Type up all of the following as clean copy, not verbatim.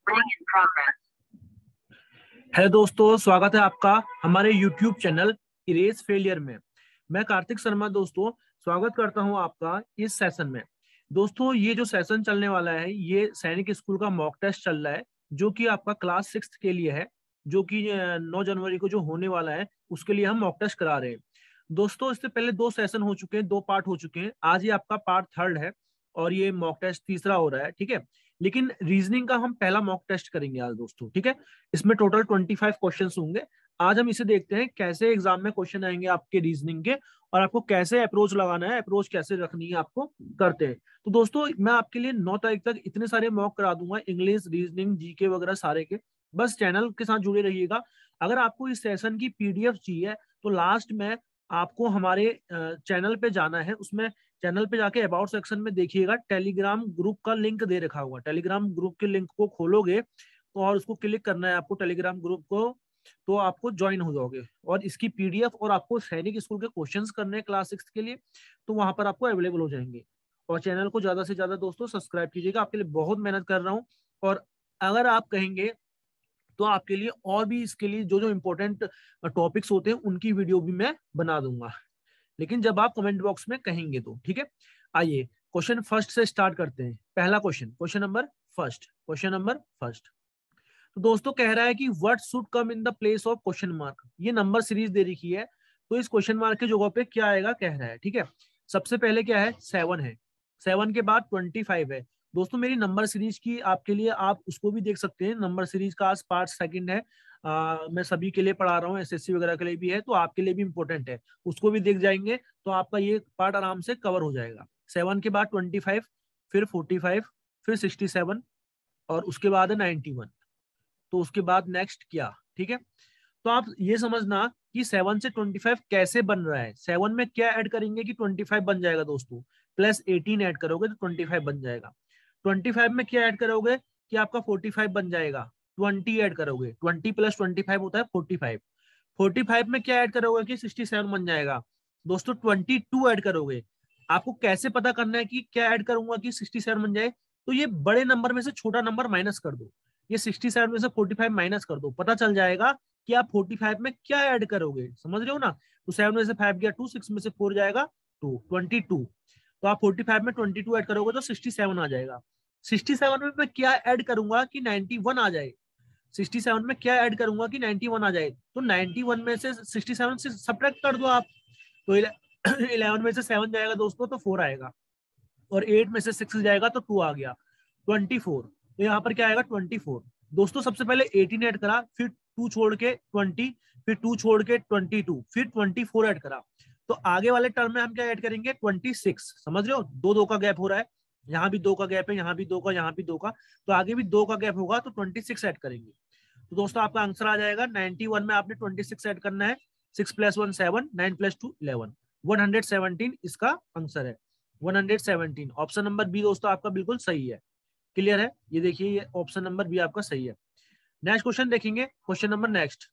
Hello दोस्तों, स्वागत है आपका हमारे YouTube चैनल इरेज फेलियर में। मैं कार्तिक शर्मा दोस्तों स्वागत करता हूं आपका इस सेशन में। दोस्तों ये जो सेशन चलने वाला है ये सैनिक स्कूल का मॉक टेस्ट चल रहा है, जो कि आपका क्लास 6 के लिए है, जो कि 9 जनवरी को जो होने वाला है उसके लिए हम मॉक टेस्ट करा रहे हैं। दोस्तों इससे पहले 2 सेशन हो चुके हैं, 2 पार्ट हो चुके हैं। आज ये आपका पार्ट 3rd है और ये मॉक टेस्ट तीसरा हो रहा है, ठीक है। लेकिन रीजनिंग का हम पहला मॉक टेस्ट करेंगे आज दोस्तों, ठीक है। इसमें टोटल 25 क्वेश्चन होंगे। आज हम इसे देखते हैं कैसे एग्जाम में क्वेश्चन आएंगे आपके रीजनिंग के, और आपको कैसे अप्रोच लगाना है, अप्रोच कैसे रखनी है आपको करते हैं। तो दोस्तों मैं आपके लिए 9 तारीख तक इतने सारे मॉक करा दूंगा, इंग्लिश, रीजनिंग, जीके वगैरह सारे के। बस चैनल के साथ जुड़े रहिएगा। अगर आपको इस सेशन की पीडीएफ चाहिए तो लास्ट में आपको हमारे चैनल पे जाना है। उसमें चैनल पे जाके अबाउट सेक्शन में देखिएगा, टेलीग्राम ग्रुप का लिंक दे रखा होगा। टेलीग्राम ग्रुप के लिंक को खोलोगे तो और उसको क्लिक करना है आपको टेलीग्राम ग्रुप को, तो आपको ज्वाइन हो जाओगे। और इसकी पीडीएफ और आपको सैनिक स्कूल के क्वेश्चंस करने हैं क्लास 6 के लिए, तो वहां पर आपको अवेलेबल हो जाएंगे। और चैनल को ज्यादा से ज्यादा दोस्तों सब्सक्राइब कीजिएगा, आपके लिए बहुत मेहनत कर रहा हूँ। और अगर आप कहेंगे तो आपके लिए और भी इसके लिए जो जो इम्पोर्टेंट टॉपिक्स होते हैं उनकी वीडियो भी मैं बना दूंगा, लेकिन जब आप कमेंट बॉक्स में कहेंगे तो, ठीक है। आइए क्वेश्चन फर्स्ट से स्टार्ट करते हैं। पहला क्वेश्चन, क्वेश्चन नंबर फर्स्ट। तो दोस्तों कह रहा है कि what should come in the place of question mark. ये नंबर सीरीज दे रखी है, तो इस क्वेश्चन मार्क की जगह पे क्या आएगा कह रहा है, ठीक है। सबसे पहले क्या है, 7 है। 7 के बाद 25 है। दोस्तों मेरी नंबर सीरीज की आपके लिए, आप उसको भी देख सकते हैं। नंबर सीरीज का आज पार्ट 2 है। मैं सभी के लिए पढ़ा रहा हूँ, एसएससी वगैरह के लिए भी है, तो आपके लिए भी इंपॉर्टेंट है। उसको भी देख जाएंगे तो आपका ये पार्ट आराम से कवर हो जाएगा। 7 के बाद 25, फिर 45, फिर 67, और उसके बाद है 91। तो उसके बाद नेक्स्ट क्या, ठीक है। तो आप ये समझना कि 7 से 25 कैसे बन रहा है। 7 में क्या ऐड करेंगे कि 25 बन जाएगा दोस्तों, प्लस 18 ऐड करोगे तो 25 बन जाएगा। 25 में क्या ऐड करोगे कि आपका 45 बन जाएगा। 20 ऐड करोगे, 20 प्लस 25 होता है 45। 45 में क्या ऐड करोगे कि 67 बन जाएगा। दोस्तों 22 ऐड करोगे। आपको कैसे पता करना है कि क्या ऐड करूंगा कि 67 बन जाए, तो ये बड़े नंबर में से छोटा नंबर माइनस कर दो। ये 67 में से 45 माइनस कर दो, पता चल जाएगा कि आप 45 में क्या ऐड करोगे। समझ रहे हो ना। तो 7 में से 5 गया 2, 6 में से 4 जाएगा 2, 22। तो आप 45 में 22 ऐड करोगे तो 67 आ जाएगा। 67 में मैं क्या ऐड करूंगा कि 91 आ जाए। 67 में क्या ऐड करूंगा कि 91 आ जाए। तो 91 में से 67 से सब्ट्रैक्ट कर दो आप। तो 11 में से 7 जाएगा दोस्तों तो 4 आएगा, और 8 में से 6 जाएगा तो 2 आ गया, 24। तो यहाँ पर क्या आएगा 24। दोस्तों सबसे पहले 18 ऐड करा, फिर 2 छोड़ के 20, फिर 2 छोड़ के 22, फिर 24 ऐड करा। तो आगे वाले टर्म में हम क्या ऐड करेंगे 26। समझ रहे हो, 2 का गैप हो रहा है। यहाँ भी 2 का गैप है, यहाँ भी 2 का, यहाँ भी 2 का, तो आगे भी 2 का गैप होगा तो 26 ऐड करेंगे। तो दोस्तों आपका आंसर आ जाएगा 91 में आपने 26 ऐड करना है। 6 + 1 7, 9 + 2 11, 117 इसका आंसर है। 117 ऑप्शन नंबर बी दोस्तों आपका बिल्कुल सही है। क्लियर है, ये देखिए ये ऑप्शन नंबर बी आपका सही है। नेक्स्ट क्वेश्चन देखेंगे, question number next.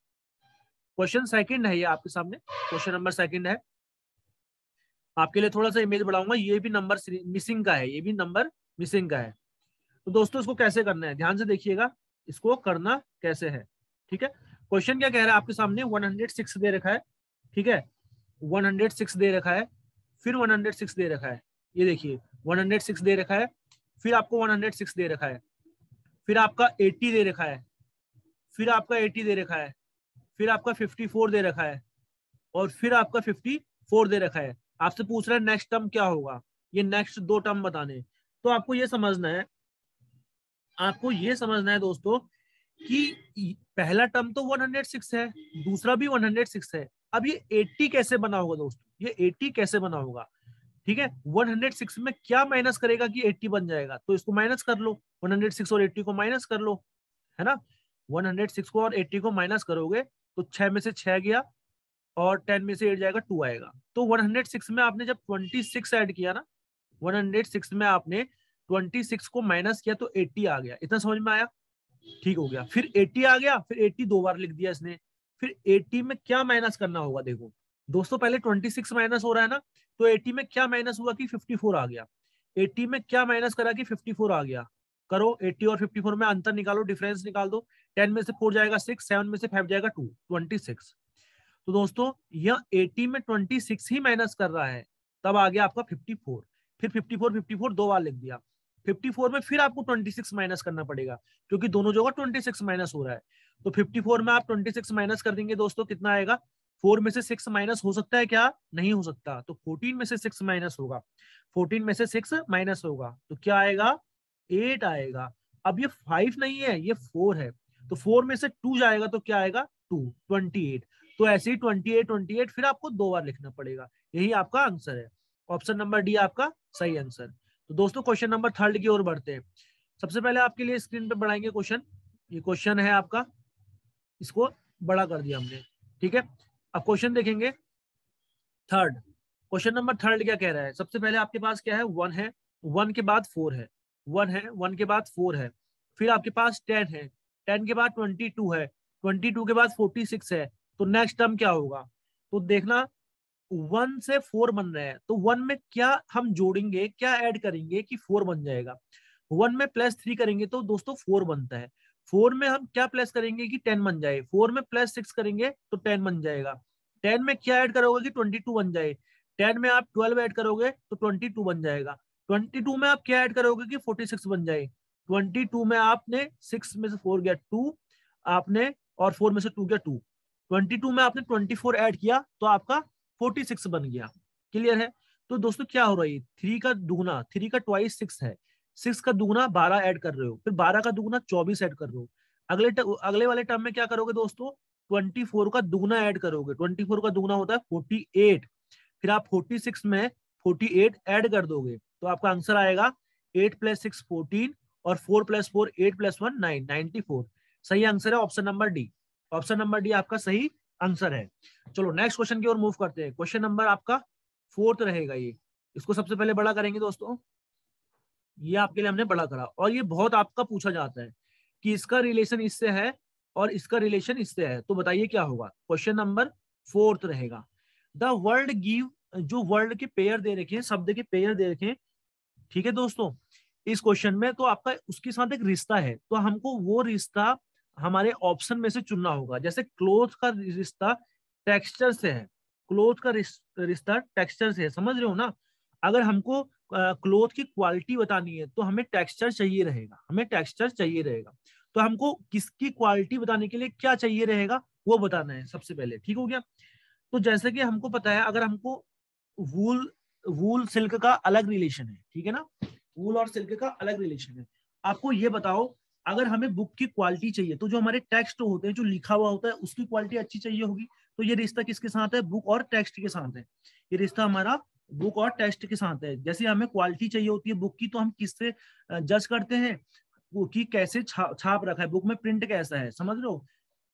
Question second है ये आपके सामने, क्वेश्चन नंबर सेकंड है। आपके लिए थोड़ा सा इमेज बढ़ाऊंगा, ये भी नंबर मिसिंग का है, ये भी नंबर मिसिंग का है। तो दोस्तों इसको कैसे करना है ध्यान से देखिएगा, इसको करना कैसे है, ठीक है। क्वेश्चन क्या कह रहा है आपके सामने, 106 दे रखा है, ठीक है। 106 दे रखा है, फिर 106 दे रखा है। ये देखिए 106 दे रखा है, फिर आपको 106 दे रखा है, फिर आपका 80 दे रखा है, फिर आपका 80 दे रखा है, फिर आपका 54 दे रखा है, और फिर आपका 54 दे रखा है। आपसे पूछ रहा है नेक्स्ट टर्म क्या होगा, ये नेक्स्ट 2 टर्म बताने। तो आपको ये समझना है, आपको ये समझना है दोस्तों कि पहला टर्म तो 106 है, दूसरा भी 106 है। अब ये 80 कैसे बना होगा दोस्तों, ये 80 कैसे बना होगा, ठीक है। 106 में क्या माइनस करेगा कि 80 बन जाएगा, तो इसको माइनस कर लो, 106 और 80 को माइनस कर लो, है ना। 106 को और 80 को माइनस करोगे तो 6 में से 6 गया, और 10 में से 8 जाएगा, 2 आएगा। तो 106 में आपने जब 26 ऐड किया ना, 106 में आपने 26 को माइनस किया तो 80 आ गया। इतना समझ में आया, ठीक हो गया। फिर 80 आ गया, फिर 80 2 बार लिख दिया इसने। फिर 80 में क्या माइनस करना होगा, देखो दोस्तों पहले 26 माइनस हो रहा है ना, तो 80 में क्या माइनस हुआ कि 54 आ गया। 80 में क्या माइनस करा कि 54 आ गया, करो 80 और 54 में अंतर निकालो, डिफरेंस निकाल दो। 10 में से 4 जाएगा 6, 7 में से 5 जाएगा 2, 26। तो दोस्तों यह 80 में 26 ही माइनस कर रहा है, तब आ गया आपका 54। फिर 54 दो बार लिख दिया। 54 में फिर आपको 26 माइनस करना पड़ेगा, क्योंकि दोनों जगह 26 माइनस हो रहा है। तो 54 में आप 26 माइनस कर देंगे दोस्तों, कितना आएगा? 4 में से 6 माइनस हो सकता है क्या? नहीं हो सकता। तो 14 में से 6 माइनस होगा, 14 में से 6 माइनस होगा तो क्या आएगा? 8 आएगा। अब ये 5 नहीं है, ये 4 है, तो 4 में से 2 जाएगा तो क्या आएगा? 2, 28। तो ऐसे ही 28 फिर आपको दो बार लिखना पड़ेगा। यही आपका आंसर है। ऑप्शन नंबर डी आपका सही आंसर। तो दोस्तों क्वेश्चन नंबर 3 की ओर बढ़ते हैं। सबसे पहले आपके लिए स्क्रीन पे बढ़ाएंगे क्वेश्चन। ये क्वेश्चन है आपका, इसको बड़ा कर दिया हमने, ठीक है। अब क्वेश्चन देखेंगे थर्ड। क्वेश्चन नंबर 3 क्या कह रहा है? सबसे पहले आपके पास क्या है? 1 है, 1 के बाद 4 है, 1 है, 1 के बाद 4 है, फिर आपके पास 10 है, 10 के बाद 22 है, 22 के बाद 46 है। तो नेक्स्ट टर्म क्या होगा? तो देखना 1 से 4 बन रहे हैं, तो 1 में क्या हम जोड़ेंगे, क्या ऐड करेंगे कि 4 बन जाएगा? 1 में +3 करेंगे तो दोस्तों 4 बनता है। 4 में हम क्या प्लस करेंगे कि 10 बन जाए? 4 में +6 करेंगे तो 10 बन जाएगा। 10 में क्या ऐड करोगे कि 22 बन जाए? 10 में आप 12 ऐड करोगे तो 22 बन जाएगा। 22 में आप क्या ऐड करोगे कि 46 बन जाए? 22 में आपने 6 में से 4 गया 2 आपने, और 4 में से 2 गया 2। 22 में आपने 24 ऐड किया तो आपका 46 बन गया। क्लियर है? तो दोस्तों क्या हो रहा है? 3 का दुगना, 3 का ट्वाइस 6 है, 6 का दुगना 12 ऐड कर रहे हो, फिर 12 का दुगना 24 ऐड कर रहे हो। अगले वाले टर्म में क्या करोगे दोस्तों? 24 का दुगना ऐड करोगे। 24 का दुगना होता है 48, फिर आप 46 में 48 ऐड कर दोगे तो आपका आंसर आएगा 8 + 6 14 और 4 + 4 8 + 1 9, 94। सही आंसर है option number D. Option number D आपका सही आंसर है। चलो नेक्स्ट क्वेश्चन की ओर मूव करते हैं। क्वेश्चन नंबर आपका 4 रहेगा ये। इसको सबसे पहले बड़ा करेंगे दोस्तों। ये आपके लिए हमने बड़ा करा, और ये बहुत आपका पूछा जाता है कि इसका रिलेशन इससे है और इसका रिलेशन इससे है, तो बताइए क्या होगा? क्वेश्चन नंबर 4 रहेगा। द वर्ल्ड गिव, जो वर्ल्ड के पेयर दे रखे हैं, शब्द के पेयर दे रखे हैं, ठीक है दोस्तों। इस क्वेश्चन में तो आपका उसके साथ एक रिश्ता है, तो हमको वो रिश्ता हमारे ऑप्शन में से चुनना होगा। जैसे क्लोथ का रिश्ता टेक्सचर से है, क्लोथ का रिश्ता टेक्सचर से है, समझ रहे हो ना? अगर हमको क्लोथ की क्वालिटी बतानी है तो हमें टेक्सचर चाहिए रहेगा, हमें टेक्सचर चाहिए रहेगा। तो हमको किसकी क्वालिटी बताने के लिए क्या चाहिए रहेगा वो बताना है सबसे पहले, ठीक हो गया। तो जैसे कि हमको पता है, अगर हमको वूल वूल सिल्क का अलग रिलेशन है, ठीक है ना, वूल और सिल्क का अलग रिलेशन है। आपको ये बताओ, अगर हमें बुक की क्वालिटी चाहिए तो जो हमारे टेक्स्ट होते हैं, जो लिखा हुआ होता है, उसकी क्वालिटी अच्छी चाहिए होगी। तो ये रिश्ता किसके साथ है? बुक और टेक्स्ट के साथ है। ये रिश्ता हमारा बुक और टेक्स्ट के साथ है। जैसे हमें क्वालिटी चाहिए होती है बुक की, तो हम किससे जज करते हैं? वो की कैसे छाप रखा है, बुक में प्रिंट कैसा है, समझ रहे हो?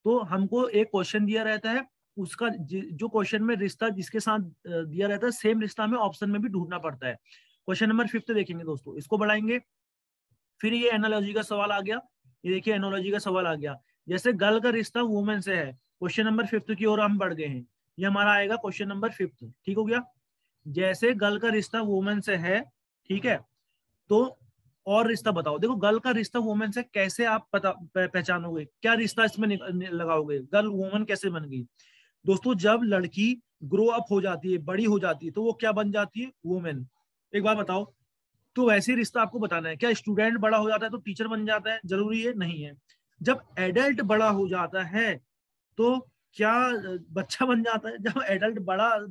तो हमको एक क्वेश्चन दिया रहता है, उसका जो क्वेश्चन में रिश्ता जिसके साथ दिया रहता है, सेम रिश्ता हमें ऑप्शन में भी ढूंढना पड़ता है। क्वेश्चन नंबर 5 देखेंगे दोस्तों, इसको बढ़ाएंगे। फिर ये एनालॉजी का सवाल आ गया। ये देखिए एनालॉजी का सवाल आ गया। जैसे गर्ल का रिश्ता वुमेन से है, क्वेश्चन नंबर 5 की ओर हम बढ़ गए हैं। ये हमारा आएगा क्वेश्चन नंबर 5, ठीक हो गया। जैसे गर्ल का रिश्ता वुमेन से है, ठीक है, तो और रिश्ता बताओ। देखो गर्ल का रिश्ता वुमेन से कैसे आप पहचानोगे, क्या रिश्ता इसमें लगाओगे? गर्ल वुमन कैसे बन गई? दोस्तों जब लड़की ग्रो अप हो जाती है, बड़ी हो जाती है, तो वो क्या बन जाती है? वुमेन। एक बात बताओ, तो वैसे रिश्ता आपको बताना है। क्या स्टूडेंट बड़ा हो जाता है तो टीचर बन जाता है? जरूरी है? नहीं है। जब एडल्ट बड़ा हो जाता है तो क्या बच्चा बन जाता है? जब एडल्ट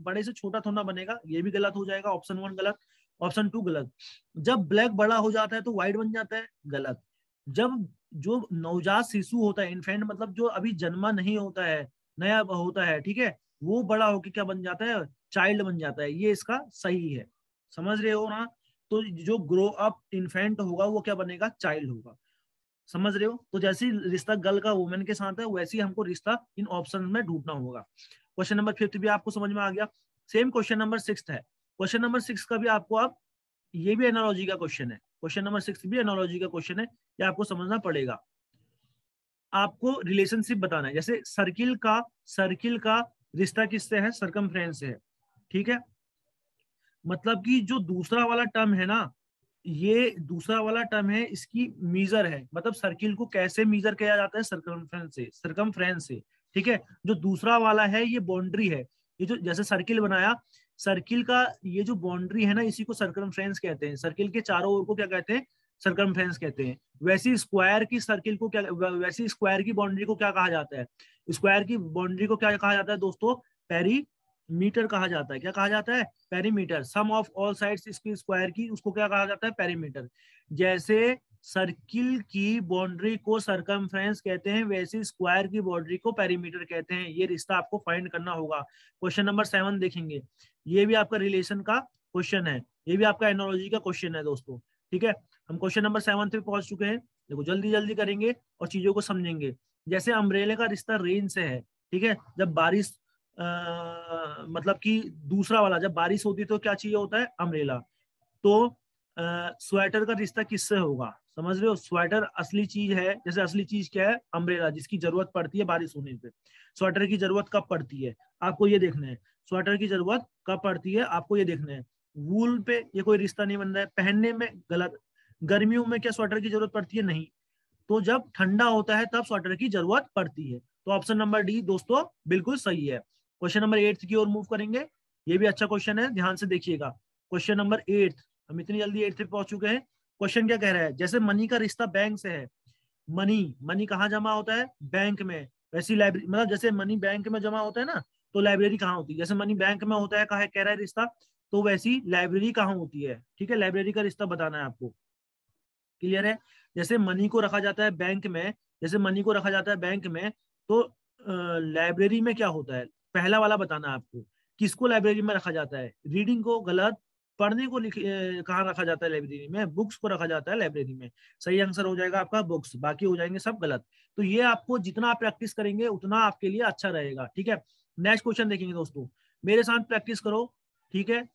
बड़े से छोटा थोड़ा बनेगा, ये भी गलत हो जाएगा। ऑप्शन 1 गलत, ऑप्शन 2 गलत। जब ब्लैक बड़ा हो जाता है तो व्हाइट बन जाता है? गलत। जब जो नवजात शिशु होता है, इन्फेंट मतलब जो अभी जन्मा नहीं होता है, नया होता है, ठीक है, वो बड़ा होकर क्या बन जाता है? चाइल्ड बन जाता है। ये इसका सही है, समझ रहे हो ना? तो जो ग्रो अप इन्फेंट होगा वो क्या बनेगा? चाइल्ड होगा। समझ रहे हो? तो जैसे रिश्ता गर्ल का वुमेन के साथ है, वैसे ही हमको रिश्ता इन ऑप्शन में ढूंढना होगा। क्वेश्चन नंबर 5 भी आपको समझ में आ गया। सेम क्वेश्चन नंबर 6 है। क्वेश्चन नंबर 6 का भी आपको अब, ये भी एनालॉजी का क्वेश्चन है। क्वेश्चन नंबर 6 भी एनालॉजी का क्वेश्चन है, ये आपको समझना पड़ेगा। आपको रिलेशनशिप बताना है। जैसे सर्किल का रिश्ता किससे है? सरकमफ्रेंस से है, ठीक है। मतलब कि जो दूसरा वाला टर्म है ना, ये दूसरा वाला टर्म है, इसकी मीजर है, मतलब सर्किल को कैसे मीजर किया जाता है, सर्कमफ्रेंस से। ठीक है, जो दूसरा वाला है ये बाउंड्री है, ये जो जैसे सर्किल बनाया, सर्किल का ये जो बाउंड्री है ना, इसी को सर्कमफ्रेंस कहते हैं। सर्किल के चारों ओर को क्या कहते हैं, सर्कमफ्रेंस कहते हैं। वैसी स्क्वायर की सर्किल को क्या, वैसी स्क्वायर की बाउंड्री को क्या कहा जाता है, स्क्वायर की बाउंड्री को क्या कहा जाता है दोस्तों, पेरीमीटर कहा जाता है। क्या कहा जाता है, perimeter. Sum of all sides इसकी स्क्वायर की, उसको क्या कहा जाता है, पेरीमीटर। जैसे सर्किल की बाउंड्री को सर्कमफ्रेंस कहते हैं, वैसे स्क्वायर की बाउंड्री को पेरीमीटर कहते हैं। ये रिश्ता आपको फाइंड करना होगा। क्वेश्चन नंबर 7 देखेंगे, ये भी आपका रिलेशन का क्वेश्चन है, ये भी आपका एनालॉजी का क्वेश्चन है दोस्तों। ठीक है, हम क्वेश्चन नंबर 7 पे पहुंच चुके हैं। देखो जल्दी जल्दी करेंगे और चीजों को समझेंगे। जैसे अम्ब्रेले का रिश्ता रेन से है। ठीक है, जब बारिश मतलब कि दूसरा वाला, जब बारिश होती है तो क्या चाहिए होता है, अम्ब्रेला। तो स्वेटर का रिश्ता किससे होगा, समझ रहे हो। स्वेटर असली चीज है, जैसे असली चीज क्या है, अम्ब्रेला, जिसकी जरूरत पड़ती है बारिश होने पे। स्वेटर की जरूरत कब पड़ती है, आपको ये देखना है। स्वेटर की जरूरत कब पड़ती है, आपको ये देखना है। वूल पे ये कोई रिश्ता नहीं बन रहा है, पहनने में गलत। गर्मियों में क्या स्वेटर की जरूरत पड़ती है, नहीं। तो जब ठंडा होता है तब स्वेटर की जरूरत पड़ती है। तो ऑप्शन नंबर डी दोस्तों बिल्कुल सही है। क्वेश्चन नंबर 8 की ओर मूव करेंगे। ये भी अच्छा क्वेश्चन है, ध्यान से देखिएगा। क्वेश्चन नंबर 8, हम इतनी जल्दी 8 पे पहुंच चुके हैं। क्वेश्चन क्या कह रहा है, जैसे मनी का रिश्ता बैंक से है। मनी कहाँ जमा होता है, बैंक में। वैसी लाइब्रेरी, मतलब जैसे मनी बैंक में जमा होता है ना, तो लाइब्रेरी कहाँ होती है, जैसे मनी बैंक में होता है, कहा कह रहा है रिश्ता, तो वैसी लाइब्रेरी कहाँ होती है। ठीक है, लाइब्रेरी का रिश्ता बताना है आपको। क्लियर है। जैसे मनी को रखा जाता है बैंक में, जैसे मनी को रखा जाता है बैंक में, तो लाइब्रेरी में क्या होता है, पहला वाला बताना है आपको। किसको लाइब्रेरी में रखा जाता है, रीडिंग को गलत, पढ़ने को कहाँ रखा जाता है, लाइब्रेरी में। बुक्स को रखा जाता है लाइब्रेरी में। सही आंसर हो जाएगा आपका बुक्स, बाकी हो जाएंगे सब गलत। तो ये आपको जितना आप प्रैक्टिस करेंगे उतना आपके लिए अच्छा रहेगा। ठीक है, नेक्स्ट क्वेश्चन देखेंगे दोस्तों, मेरे साथ प्रैक्टिस करो। ठीक है,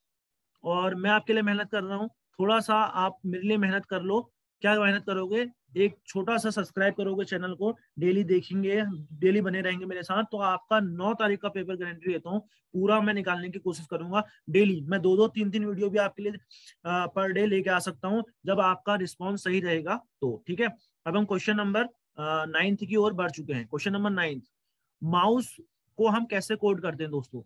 और मैं आपके लिए मेहनत कर रहा हूँ, थोड़ा सा आप मेरे लिए मेहनत कर लो। क्या मेहनत करोगे, एक छोटा सा सब्सक्राइब करोगे चैनल को, डेली देखेंगे, डेली बने रहेंगे मेरे साथ, तो आपका 9 तारीख का पेपर गारंटी देता हूँ, पूरा मैं निकालने की कोशिश करूंगा। डेली मैं 2-2 3-3 वीडियो भी आपके लिए पर डे लेके आ सकता हूँ, जब आपका रिस्पॉन्स सही रहेगा तो। ठीक है, अब हम क्वेश्चन नंबर 9 की ओर बढ़ चुके हैं। क्वेश्चन नंबर 9, माउस को हम कैसे कोड करते हैं दोस्तों,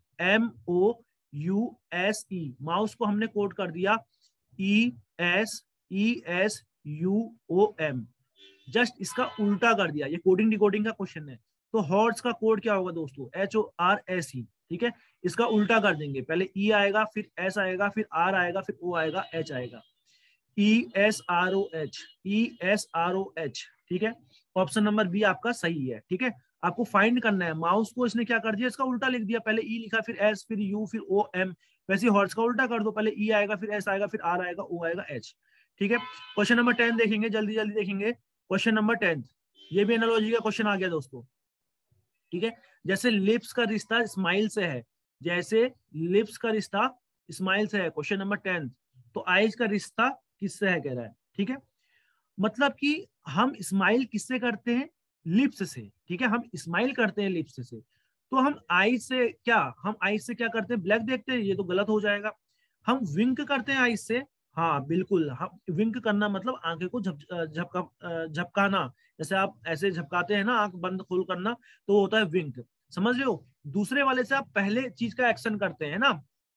MOUSE। माउस को हमने कोड कर दिया ESUOM, जस्ट इसका उल्टा कर दिया। ये कोडिंग डिकोडिंग का क्वेश्चन है। तो हॉर्स का कोड क्या होगा दोस्तों, HORSE। ठीक है, इसका उल्टा कर देंगे, पहले E आएगा, फिर S आएगा, फिर R आएगा, फिर O आएगा, H आएगा। ESROH। ठीक है, ऑप्शन नंबर बी आपका सही है। ठीक है, आपको फाइंड करना है, माउस को इसने क्या कर दिया, इसका उल्टा लिख दिया, पहले ई लिखा, फिर एस, फिर यू, फिर ओ एम। वैसे हॉर्स का उल्टा कर दो, पहले ई आएगा, फिर एस आएगा, फिर आर आएगा, ओ आएगा, एच। ठीक है, क्वेश्चन नंबर 10 देखेंगे, जल्दी जल्दी देखेंगे। क्वेश्चन नंबर 10, ये भी एनालॉजी का क्वेश्चन आ गया दोस्तों। ठीक है, जैसे लिप्स का रिश्ता स्माइल से है, जैसे लिप्स का रिश्ता स्माइल से है, क्वेश्चन नंबर 10, तो आइज का रिश्ता किससे है कह रहा है। ठीक है, मतलब कि हम स्माइल किससे करते हैं, लिप्स से। ठीक है, हम स्माइल करते हैं लिप्स से। तो हम आई से क्या, हम आई से क्या करते हैं, ब्लैक देखते हैं, ये तो गलत हो जाएगा। हम विंक करते हैं आई से, हाँ बिल्कुल, हम विंक करना मतलब आंखें को झपकाना। जैसे आप ऐसे झपकाते हैं ना, आंख बंद खोल करना, तो होता है विंक। समझ रहे हो, दूसरे वाले से आप पहले चीज का एक्शन करते हैं ना,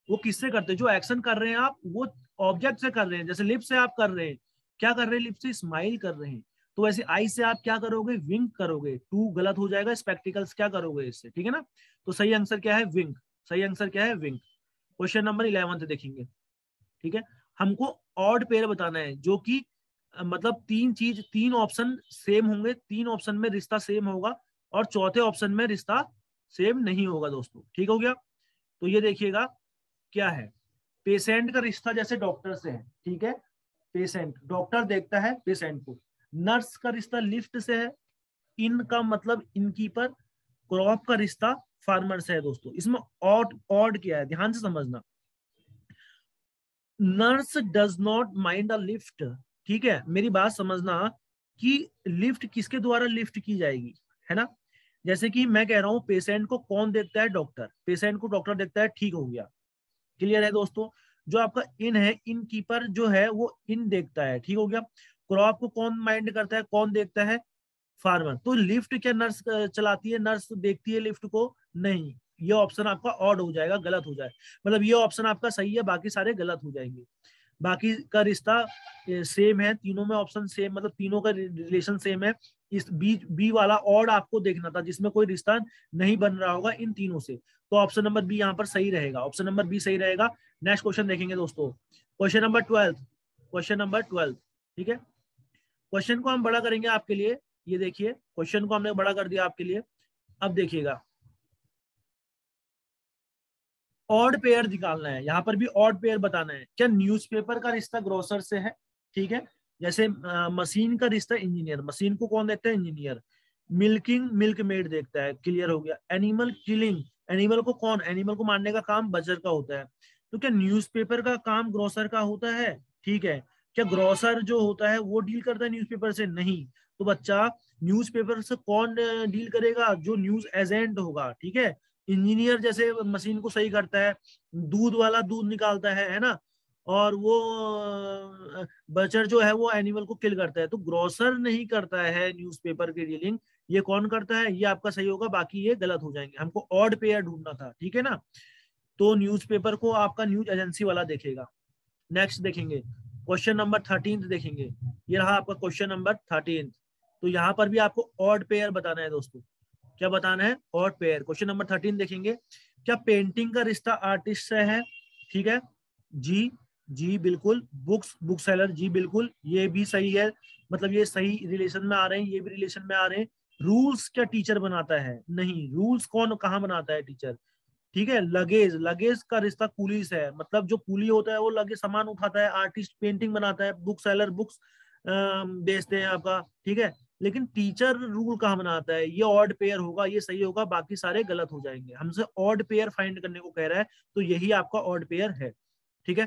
वो किससे करते हैं, जो एक्शन कर रहे हैं आप वो ऑब्जेक्ट से कर रहे हैं। जैसे लिप से आप कर रहे हैं, क्या कर रहे हैं, लिप से स्माइल कर रहे हैं। तो वैसे आई से आप क्या करोगे, विंक करोगे। टू गलत हो जाएगा, स्पेक्टिकल्स क्या करोगे इससे। ठीक है ना, तो सही आंसर क्या है, विंक। सही आंसर क्या है, विंक। क्वेश्चन नंबर 11 देखेंगे। ठीक है, हमको ऑड पेयर बताना है, जो कि मतलब तीन ऑप्शन सेम होंगे, 3 ऑप्शन में रिश्ता सेम होगा, और चौथे ऑप्शन में रिश्ता सेम नहीं होगा दोस्तों। ठीक हो गया, तो ये देखिएगा क्या है। पेशेंट का रिश्ता जैसे डॉक्टर से है। ठीक है, पेशेंट, डॉक्टर देखता है पेशेंट को। नर्स का रिश्ता लिफ्ट से है, इन का मतलब इनकीपर। क्रॉप का रिश्ता फार्मर से है दोस्तों। इसमें ऑड ऑड क्या है, ध्यान से समझना। Nurse does not mind a lift. ठीक है, मेरी बात समझना कि लिफ्ट किसके द्वारा लिफ्ट की जाएगी, है ना। जैसे कि मैं कह रहा हूं पेशेंट को कौन देखता है, डॉक्टर। पेशेंट को डॉक्टर देखता है, ठीक हो गया, क्लियर है दोस्तों। जो आपका इन है, इन कीपर जो है वो इन देखता है, ठीक हो गया। क्रॉप को कौन माइंड करता है, कौन देखता है, फार्मर। तो लिफ्ट क्या नर्स चलाती है, नर्स देखती है लिफ्ट को, नहीं। ये ऑप्शन आपका ऑड हो जाएगा, गलत हो जाए, मतलब ये ऑप्शन आपका सही है, बाकी सारे गलत हो जाएंगे। बाकी का रिश्ता सेम है, तीनों में ऑप्शन सेम, मतलब तीनों का रिलेशन सेम है। इस बी वाला ऑड आपको देखना था, जिसमें कोई रिश्ता नहीं बन रहा होगा इन तीनों से, तो ऑप्शन नंबर बी यहाँ पर सही रहेगा, ऑप्शन नंबर बी सही रहेगा। नेक्स्ट क्वेश्चन देखेंगे दोस्तों, क्वेश्चन नंबर 12, क्वेश्चन नंबर 12, ठीक है। क्वेश्चन को हम बड़ा करेंगे आपके लिए, ये देखिए क्वेश्चन को हमने बड़ा कर दिया आपके लिए। अब देखिएगा, ऑड पेयर निकालना है, यहाँ पर भी ऑड पेयर बताना है। क्या न्यूज़पेपर का रिश्ता ग्रोसर से है, ठीक है। जैसे मशीन का रिश्ता इंजीनियर, मशीन को कौन देखता है, इंजीनियर। मिल्किंग मिल्क मेड देखता है, क्लियर हो गया। एनिमल किलिंग, एनिमल को कौन, एनिमल को मारने का काम बजर का होता है। तो क्या न्यूज़पेपर का काम ग्रोसर का होता है, ठीक है। क्या ग्रोसर जो होता है वो डील करता है न्यूज़पेपर से, नहीं। तो बच्चा न्यूज़पेपर से कौन डील करेगा, जो न्यूज एजेंट होगा, ठीक है। इंजीनियर जैसे मशीन को सही करता है, दूध वाला दूध निकालता है ना, और वो बचर जो है वो एनिमल को किल करता है। तो ग्रोसर नहीं करता है न्यूज़पेपर की डीलिंग, ये कौन करता है, ये आपका सही होगा, बाकी ये गलत हो जाएंगे। हमको ऑड पेयर ढूंढना था, ठीक है ना। तो न्यूज़पेपर को आपका न्यूज एजेंसी वाला देखेगा। नेक्स्ट देखेंगे क्वेश्चन नंबर 13 देखेंगे, ये रहा आपका क्वेश्चन नंबर 13। तो यहाँ पर भी आपको ऑड पेयर बताना है दोस्तों, क्या बताना है, ऑड पेयर। क्वेश्चन नंबर 13 देखेंगे, क्या पेंटिंग का रिश्ता आर्टिस्ट से है, ठीक है। जी, जी बिल्कुल। बुक्स बुक सेलर, जी बिल्कुल, ये भी सही है, मतलब ये सही रिलेशन में आ रहे हैं, ये भी रिलेशन में आ रहे हैं। रूल्स क्या टीचर बनाता है, नहीं। रूल्स कौन कहाँ बनाता है, टीचर, ठीक है। लगेज, लगेज का रिश्ता कूली से है, मतलब जो कूली होता है वो लगेज सामान उठाता है, आर्टिस्ट पेंटिंग बनाता है, बुक सेलर बुक्स बेचते हैं आपका, ठीक है। लेकिन टीचर रूल कहाँ बनाता है, ये ऑड पेयर होगा, ये सही होगा, बाकी सारे गलत हो जाएंगे। हमसे ऑड पेयर फाइंड करने को कह रहा है, तो यही आपका ऑड पेयर है, ठीक है।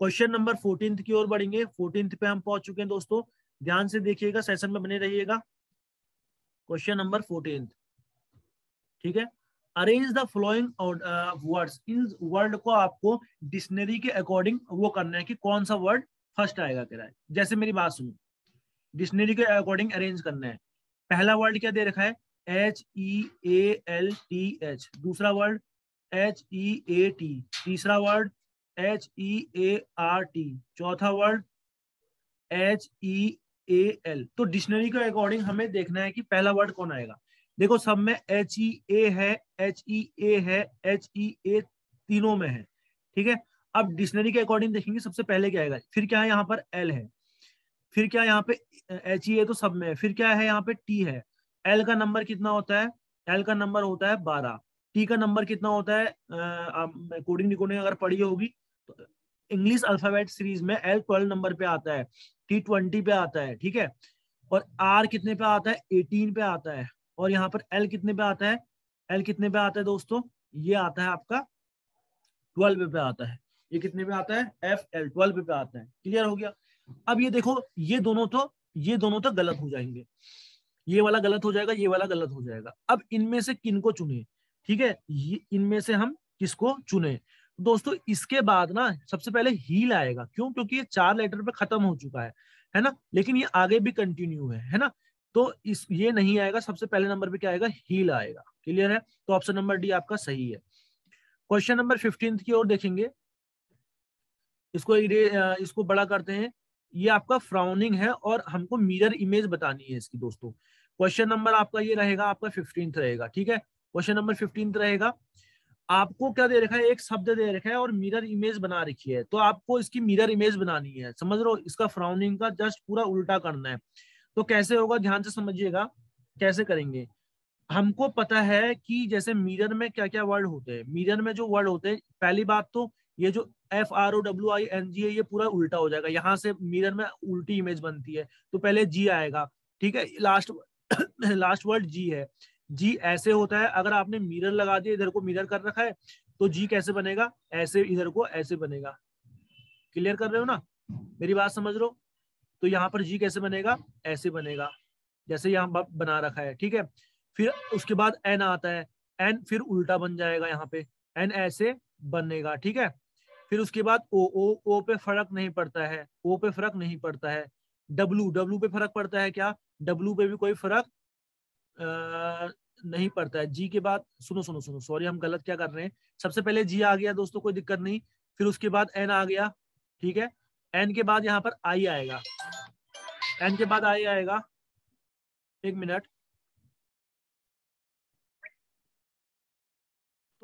क्वेश्चन नंबर 14 की ओर बढ़ेंगे, 14 पे हम पहुंच चुके हैं दोस्तों, ध्यान से देखिएगा, सेशन में बने रहिएगा। क्वेश्चन नंबर 14, ठीक है। Arrange the flowing words, in word को आपको डिक्शनरी के अकॉर्डिंग वो करना है कि कौन सा वर्ड फर्स्ट आएगा, कह रहा है। जैसे मेरी बात सुनो, डिक्शनरी के अकॉर्डिंग अरेंज करना है। पहला वर्ड क्या दे रखा है, HEALTH, दूसरा वर्ड HEAT, तीसरा वर्ड HEART, चौथा वर्ड HEAL। तो डिक्शनरी के अकॉर्डिंग हमें देखना है कि पहला वर्ड कौन आएगा। देखो सब में HEA है, HEA है, HEA तीनों में है, ठीक है। अब डिक्शनरी के अकॉर्डिंग देखेंगे सबसे पहले क्या आएगा, फिर क्या है यहाँ पर L है, फिर क्या यहाँ पे HEA तो सब में है, फिर क्या है यहाँ पे T है। L का नंबर कितना होता है, L का नंबर होता है 12। T का नंबर कितना होता है, कोडिंग डिकोडिंग अगर पढ़ी होगी तो इंग्लिश अल्फाबेट सीरीज में L 12 नंबर पे आता है, T 20 पे आता है, ठीक है। और R कितने पे आता है, 18 पे आता है। और यहाँ पर L कितने पे आता है, L कितने पे आता है दोस्तों, ये आता है आपका 12 पे आता है। ये कितने पे आता है, FL 12 पे आता है, क्लियर हो गया। अब ये देखो, ये दोनों तो गलत हो जाएंगे, ये वाला गलत हो जाएगा, ये वाला गलत हो जाएगा। अब इनमें से किन को चुने, ठीक है, ये इनमें से हम किसको चुने दोस्तों। इसके बाद ना सबसे पहले हील आएगा, क्यों, क्योंकि ये 4 लेटर पे खत्म हो चुका है ना, लेकिन ये आगे भी कंटिन्यू है ना। तो इस ये नहीं आएगा, सबसे पहले नंबर पे क्या आएगा, हील आएगा, क्लियर है। तो ऑप्शन नंबर डी आपका सही है। क्वेश्चन नंबर 15 की ओर देखेंगे, इसको बड़ा करते हैं। ये आपका फ्राउनिंग है और हमको मिरर इमेज बतानी है इसकी दोस्तों। क्वेश्चन नंबर आपका ये रहेगा, आपका 15 रहेगा, ठीक है। क्वेश्चन नंबर 15 रहेगा, आपको क्या दे रखा है, एक शब्द दे रखा है और मिरर इमेज बना रखी है, तो आपको इसकी मिरर इमेज बनानी है, समझ रहे हो। इसका फ्राउनिंग का जस्ट पूरा उल्टा करना है। तो कैसे होगा, ध्यान से समझिएगा कैसे करेंगे। हमको पता है कि जैसे मिरर में क्या क्या वर्ड होते हैं, मिरर में जो वर्ड होते हैं, पहली बात तो ये जो FROWING है, ये पूरा उल्टा हो जाएगा, यहाँ से मिरर में उल्टी इमेज बनती है, तो पहले जी आएगा, ठीक है। लास्ट लास्ट वर्ड जी है, जी ऐसे होता है। अगर आपने मिरर लगा दिया, इधर को मिरर कर रखा है, तो जी कैसे बनेगा, ऐसे, इधर को ऐसे बनेगा, क्लियर कर रहे हो ना, मेरी बात समझ रहे हो। तो यहाँ पर जी कैसे बनेगा, ऐसे बनेगा, जैसे यहाँ बना रखा है, ठीक है। फिर उसके बाद एन आता है, एन फिर उल्टा बन जाएगा, यहाँ पे एन ऐसे बनेगा, ठीक है। फिर उसके बाद ओ पे फर्क नहीं पड़ता है, ओ पे फर्क नहीं पड़ता है। डब्लू पे फर्क पड़ता है क्या? डब्लू पे भी कोई फर्क नहीं पड़ता है। जी के बाद सुनो सुनो सुनो, सॉरी हम गलत क्या कर रहे हैं। सबसे पहले जी आ गया दोस्तों, कोई दिक्कत नहीं। फिर उसके बाद एन आ गया, ठीक है। एन के बाद यहाँ पर आई आएगा, एन के बाद आई आएगा। एक मिनट।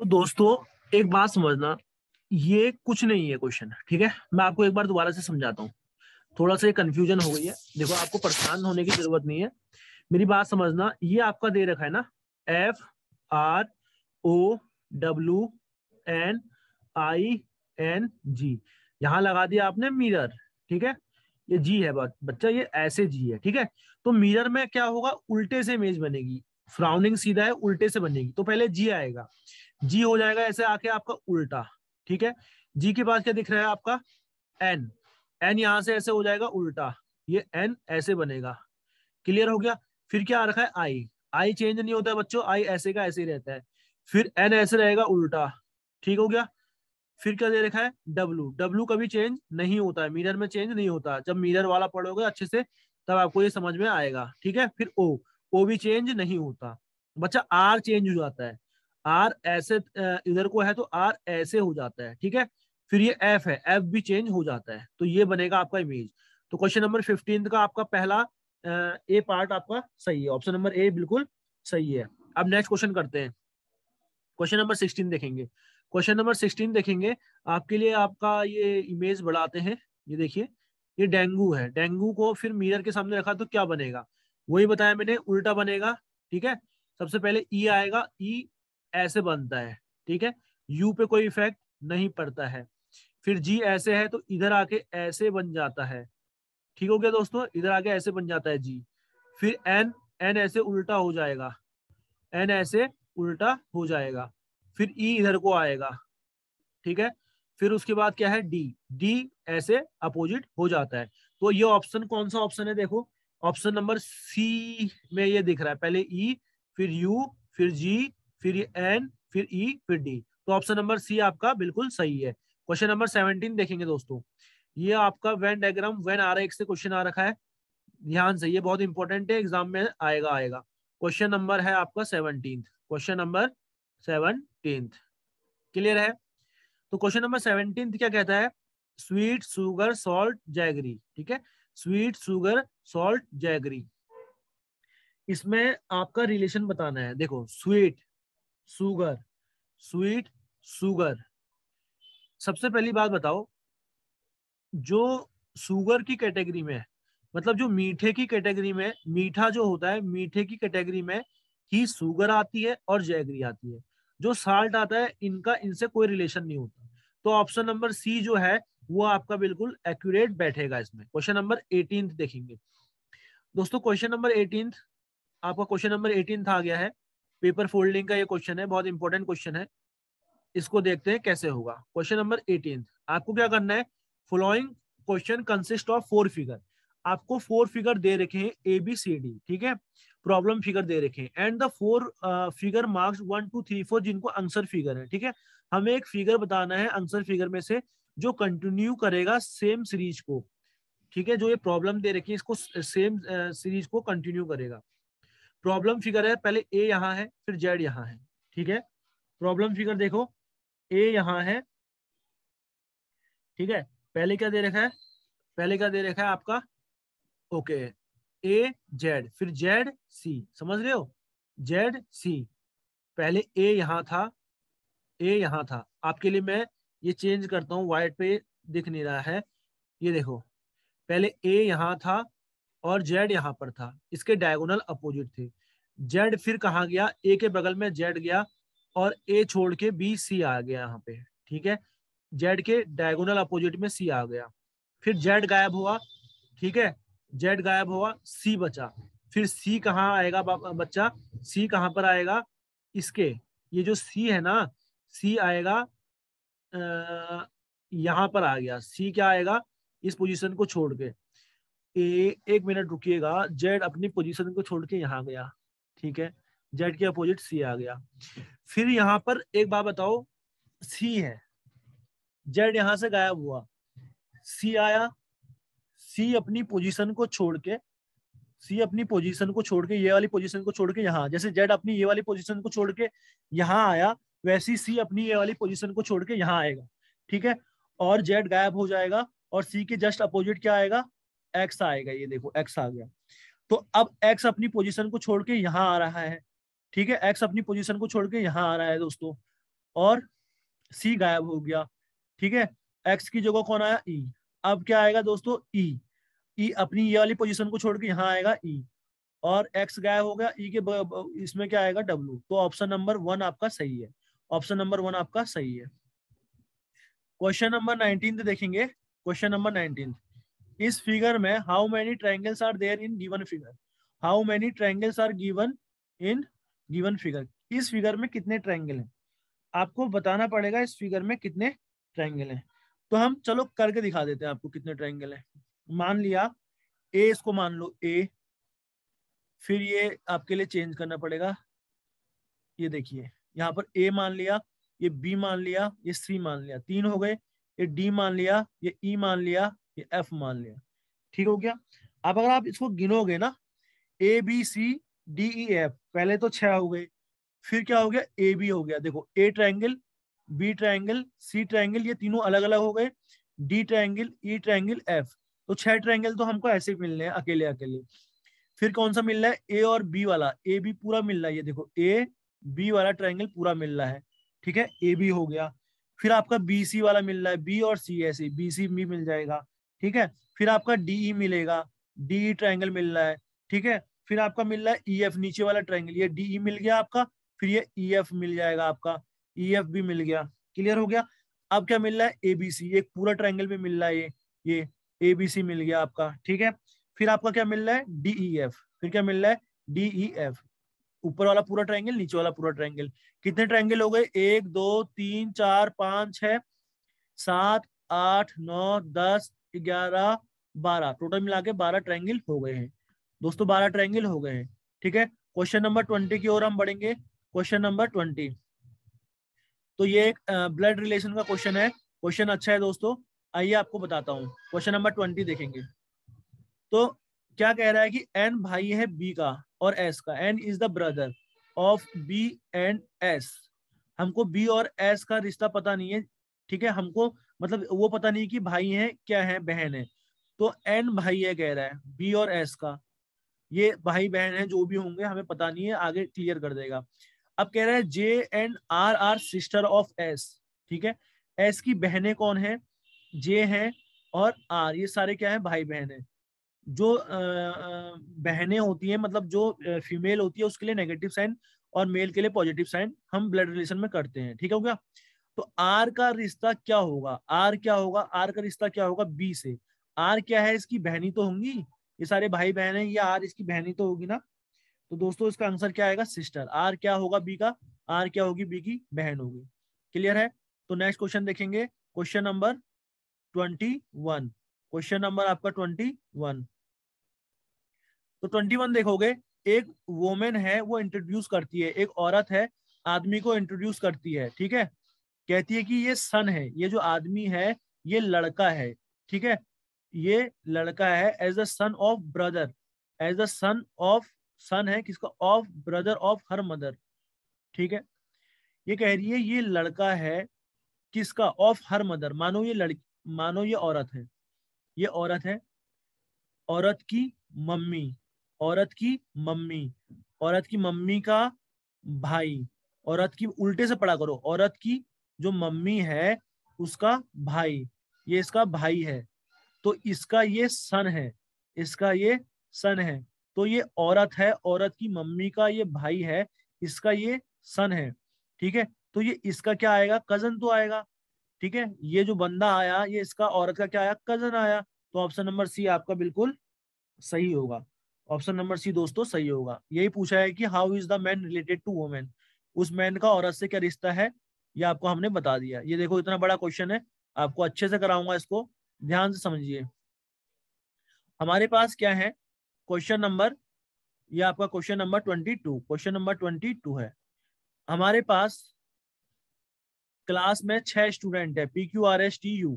तो दोस्तों एक बात समझना, ये कुछ नहीं है क्वेश्चन, ठीक है। मैं आपको एक बार दोबारा से समझाता हूँ, थोड़ा सा कंफ्यूजन हो गई है। देखो आपको परेशान होने की जरूरत नहीं है, मेरी बात समझना। ये आपका दे रखा है ना, FROWNING, यहां लगा दिया आपने मिरर, ठीक है। ये जी है बच्चा, ये ऐसे जी है, ठीक है। तो मिरर में क्या होगा, उल्टे से इमेज बनेगी। फ्राउनिंग सीधा है, उल्टे से बनेगी, तो पहले जी आएगा, जी हो जाएगा ऐसे आके आपका उल्टा, ठीक है। जी के बाद क्या दिख रहा है आपका, एन, एन यहां से ऐसे हो जाएगा उल्टा, ये एन ऐसे बनेगा। क्लियर हो गया। फिर क्या आ रखा है, आई, आई चेंज नहीं होता है बच्चों, आई ऐसे का ऐसे ही रहता है। फिर एन ऐसे रहेगा उल्टा, ठीक हो गया। फिर क्या दे रखा है, डब्लू, डब्लू कभी चेंज नहीं होता है, मिरर में चेंज नहीं होता। जब मिरर वाला पढ़ोगे अच्छे से तब आपको ये समझ में आएगा, ठीक है। फिर ओ, ओ भी चेंज नहीं होता बच्चा, आर चेंज हो जाता है। आर ऐसे इधर को है तो आर ऐसे हो जाता है, ठीक है। फिर ये एफ है, एफ भी चेंज हो जाता है, तो ये बनेगा आपका इमेज। तो क्वेश्चन नंबर 15 का आपका पहला ए पार्ट आपका सही है, ऑप्शन नंबर ए बिल्कुल सही है। अब नेक्स्ट क्वेश्चन करते हैं, क्वेश्चन नंबर 16 देखेंगे। क्वेश्चन नंबर 16 देखेंगे आपके लिए, आपका ये इमेज बढ़ाते हैं। ये देखिए, ये डेंगू है, डेंगू को फिर मिरर के सामने रखा तो क्या बनेगा, वही बताया मैंने, उल्टा बनेगा, ठीक है। सबसे पहले ई आएगा, ई ऐसे बनता है, ठीक है। यू पे कोई इफेक्ट नहीं पड़ता है। फिर जी ऐसे है तो इधर आके ऐसे बन जाता है, ठीक हो गया दोस्तों, इधर आके ऐसे बन जाता है जी। फिर एन, एन ऐसे उल्टा हो जाएगा, एन ऐसे उल्टा हो जाएगा। फिर ई इधर को आएगा, ठीक है। फिर उसके बाद क्या है, डी, डी ऐसे अपोजिट हो जाता है। तो ये ऑप्शन कौन सा ऑप्शन है, देखो ऑप्शन नंबर सी में ये दिख रहा है, पहले ई, फिर यू, फिर जी, फिर एन, फिर ई, फिर डी। तो ऑप्शन नंबर सी आपका बिल्कुल सही है। क्वेश्चन नंबर 17 देखेंगे दोस्तों, ये आपका वेन डायग्राम, वेन आरेख से क्वेश्चन आ रखा है, ध्यान से, ये बहुत इंपॉर्टेंट है, एग्जाम में आएगा। क्वेश्चन नंबर है आपका 17, क्वेश्चन नंबर 17, क्लियर है। तो क्वेश्चन नंबर 17 क्या कहता है, स्वीट सुगर सॉल्ट जैगरी, ठीक है। स्वीट सुगर सॉल्ट जैगरी, इसमें आपका रिलेशन बताना है। देखो स्वीट सुगर, स्वीट सुगर, सबसे पहली बात बताओ, जो शुगर की कैटेगरी में, मतलब जो मीठे की कैटेगरी में, मीठा जो होता है मीठे की कैटेगरी में ही शुगर आती है और जैगरी आती है। जो साल्ट आता है इनका, इनसे कोई रिलेशन नहीं होता। तो ऑप्शन नंबर सी जो है वो आपका बिल्कुल एक्यूरेट बैठेगा इसमें। क्वेश्चन नंबर 18 देखेंगे दोस्तों, क्वेश्चन नंबर 18, आपका क्वेश्चन नंबर 18 आ गया है। पेपर फोल्डिंग का ये क्वेश्चन है, बहुत इंपॉर्टेंट क्वेश्चन है, इसको देखते हैं कैसे होगा। क्वेश्चन नंबर 18, आपको क्या करना है, following question consist of 4 figure, आपको 4 फिगर दे रखे हैं ए बी सी डी, ठीक है। प्रॉब्लम फिगर दे रखे हैं एंड द 4 फिगर मार्क्स 1 2 3 4 जिनको आंसर फिगर है, ठीक है। हमें एक फिगर बताना है आंसर फिगर में से जो कंटिन्यू करेगा सेम सीरीज को, ठीक है। जो ये प्रॉब्लम दे रखी है इसको सेम सीरीज को कंटिन्यू करेगा। प्रॉब्लम फिगर है, पहले ए यहाँ है फिर जेड यहाँ है, ठीक है। प्रॉब्लम फिगर देखो, ए यहाँ है, ठीक है। पहले क्या दे रखा है, पहले क्या दे रखा है आपका, ओके, ए जेड, फिर जेड सी, समझ रहे हो, जेड सी। पहले ए यहाँ था, ए यहाँ था, आपके लिए मैं ये चेंज करता हूँ, व्हाइट पे दिख नहीं रहा है, ये देखो, पहले ए यहाँ था और जेड यहाँ पर था, इसके डायगोनल अपोजिट थे। जेड फिर कहाँ गया, ए के बगल में जेड गया और ए छोड़ के बी सी आ गया यहाँ पे, ठीक है। जेड के डायगोनल अपोजिट में सी आ गया, फिर जेड गायब हुआ, ठीक है। जेड गायब हुआ, सी बचा। फिर सी कहाँ आएगा बच्चा, सी कहाँ पर आएगा, इसके, ये जो सी है ना, सी आएगा यहाँ पर आ गया, सी क्या आएगा, इस पोजीशन को छोड़ के। एक मिनट रुकिएगा, जेड अपनी पोजीशन को छोड़ के यहाँ गया, ठीक है। जेड के अपोजिट सी आ गया। फिर यहाँ पर एक बात बताओ, सी है, जेड यहां से गायब हुआ, सी आया, सी अपनी पोजीशन को छोड़ के, सी अपनी पोजीशन को छोड़ के, ये वाली पोजीशन को छोड़ के यहाँ, जैसे जेड अपनी ये वाली पोजीशन को छोड़ के यहाँ आया, वैसे ही सी अपनी ये वाली पोजीशन को छोड़ के यहाँ आएगा, ठीक है। और जेड गायब हो जाएगा और सी के जस्ट अपोजिट क्या आएगा, एक्स आएगा। ये देखो एक्स आ गया। तो अब एक्स अपनी पोजीशन को छोड़ के यहाँ आ रहा है, ठीक है, एक्स अपनी पोजीशन को छोड़ के यहाँ आ रहा है दोस्तों, और सी गायब हो गया, ठीक है। एक्स की जगह कौन आया, ई। अब क्या आएगा दोस्तों, ई। ई अपनी ये वाली पोजीशन को छोड़ के यहाँ आएगा ई, और एक्स गायब हो गया, ई के इसमें क्या आएगा, डब्ल्यू। तो ऑप्शन नंबर 1 आपका सही है, ऑप्शन नंबर 1 आपका सही है। क्वेश्चन नंबर 19 देखेंगे। क्वेश्चन नंबर 19, इस फिगर में how many triangles are there in given figure, how many triangles are given in given figure. इस फिगर में कितने ट्रायंगल हैं, आपको बताना पड़ेगा इस फिगर में कितने ट्रायंगल हैं। तो हम चलो करके दिखा देते हैं आपको कितने ट्रायंगल हैं। मान लिया ए, इसको मान लो ए, फिर ये आपके लिए चेंज करना पड़ेगा, ये देखिए यहाँ पर ए मान लिया, ये बी मान लिया, ये सी मान लिया, 3 हो गए। ये डी मान लिया, ये ई मान लिया, ये एफ मान लिया, ठीक हो गया। अब अगर आप इसको गिनोगे ना, A B C D E F, पहले तो 6 हो गए, फिर क्या हो गया, ए बी हो गया, देखो A triangle, B triangle, C triangle, ये तीनों अलग अलग हो गए, D triangle, E triangle, F. तो 6 ट्रायंगल तो हमको ऐसे मिलने हैं अकेले अकेले। फिर कौन सा मिल रहा है, ए और बी वाला, ए बी पूरा मिल रहा है, ये देखो ए बी वाला ट्रायंगल पूरा मिल रहा है, ठीक है, ए बी हो गया। फिर आपका बी सी वाला मिल रहा है, बी और सी, ऐसे बी सी भी मिल जाएगा, ठीक है। फिर आपका डी ई मिलेगा, डी ई ट्रायंगल मिल रहा है, ठीक है। फिर आपका मिल रहा है ई एफ, नीचे वाला ट्रायंगल, ये डी ई मिल गया आपका, फिर ये ई एफ मिल जाएगा आपका, ई एफ भी मिल गया, क्लियर हो गया। अब क्या मिल रहा है, ए बी सी, एक पूरा ट्रायंगल में मिल रहा है, ये ए बी सी मिल गया आपका, ठीक है। फिर आपका क्या मिल रहा है, डी ई एफ, फिर क्या मिल रहा है, डी ई एफ, ऊपर वाला पूरा ट्रायंगल, नीचे वाला पूरा ट्रायंगल। कितने ट्रायंगल हो गए, 1 2 3 4 5 6 7 8 9 10 11 12, टोटल मिला के 12 ट्रायंगल हो गए हैं दोस्तों, 12 ट्रायंगल हो गए हैं, ठीक है। क्वेश्चन नंबर 20 की ओर हम बढ़ेंगे। क्वेश्चन नंबर 20, तो ये एक ब्लड रिलेशन का क्वेश्चन है, क्वेश्चन अच्छा है दोस्तों, आइए आपको बताता हूँ। क्वेश्चन नंबर 20 देखेंगे। तो क्या कह रहा है कि एन भाई है बी का और एस का, N is the brother of B and S. हमको बी और एस का रिश्ता पता नहीं है, ठीक है, हमको मतलब वो पता नहीं कि भाई है क्या है बहन है। तो एन भाई है कह रहा है बी और एस का, ये भाई बहन है जो भी होंगे हमें पता नहीं है, आगे क्लियर कर देगा। अब कह रहा है J and R R sister of S, ठीक है। एस की बहनें कौन है, जे है और आर, ये सारे क्या है, भाई बहन है। जो बहनें होती हैं, मतलब जो फीमेल होती है उसके लिए नेगेटिव साइन और मेल के लिए पॉजिटिव साइन हम ब्लड रिलेशन में करते हैं, ठीक है हो गया। तो आर का रिश्ता क्या होगा, आर क्या होगा, आर का रिश्ता क्या होगा बी से। आर क्या है, इसकी बहनी तो होंगी, ये सारे भाई बहन है, ये आर इसकी बहनी तो होगी ना। तो दोस्तों इसका आंसर क्या आएगा, सिस्टर। आर क्या होगा बी का, आर क्या होगी बी की बहन होगी, क्लियर है। तो नेक्स्ट क्वेश्चन देखेंगे, क्वेश्चन नंबर 21। क्वेश्चन नंबर आपका 21। तो 21 देखोगे, एक वोमेन है वो इंट्रोड्यूस करती है, एक औरत है आदमी को इंट्रोड्यूस करती है, ठीक है। कहती है कि ये सन है, ये जो आदमी है ये लड़का है, ठीक है, ये लड़का है as a son of brother, as a son of, son है किसका, of brother of her mother, ठीक है। ये कह रही है ये लड़का है किसका, ऑफ हर मदर, मानो ये लड़की, मानो ये औरत है, ये औरत है, औरत की मम्मी, औरत की मम्मी, औरत की मम्मी का भाई, औरत की, उल्टे से पढ़ा करो, औरत की जो मम्मी है उसका भाई, ये इसका भाई है, तो इसका ये सन है, इसका ये सन है। तो ये औरत है, औरत की मम्मी का ये भाई है, इसका ये सन है, ठीक है। तो ये इसका क्या आएगा, कजन तो आएगा, ठीक है। ये जो बंदा आया ये इसका औरत का क्या आया, कजन आया। तो ऑप्शन नंबर सी आपका बिल्कुल सही होगा, ऑप्शन नंबर सी दोस्तों सही होगा। यही पूछा है कि how is the man related to women, उस मैन का औरत से क्या रिश्ता है, ये आपको हमने बता दिया। ये देखो इतना बड़ा क्वेश्चन है, आपको अच्छे से कराऊंगा, इसको ध्यान से समझिए। हमारे पास क्या है, क्वेश्चन नंबर, ये आपका क्वेश्चन नंबर 22, क्वेश्चन नंबर 22 है हमारे पास। क्लास में 6 स्टूडेंट है, PQRSTU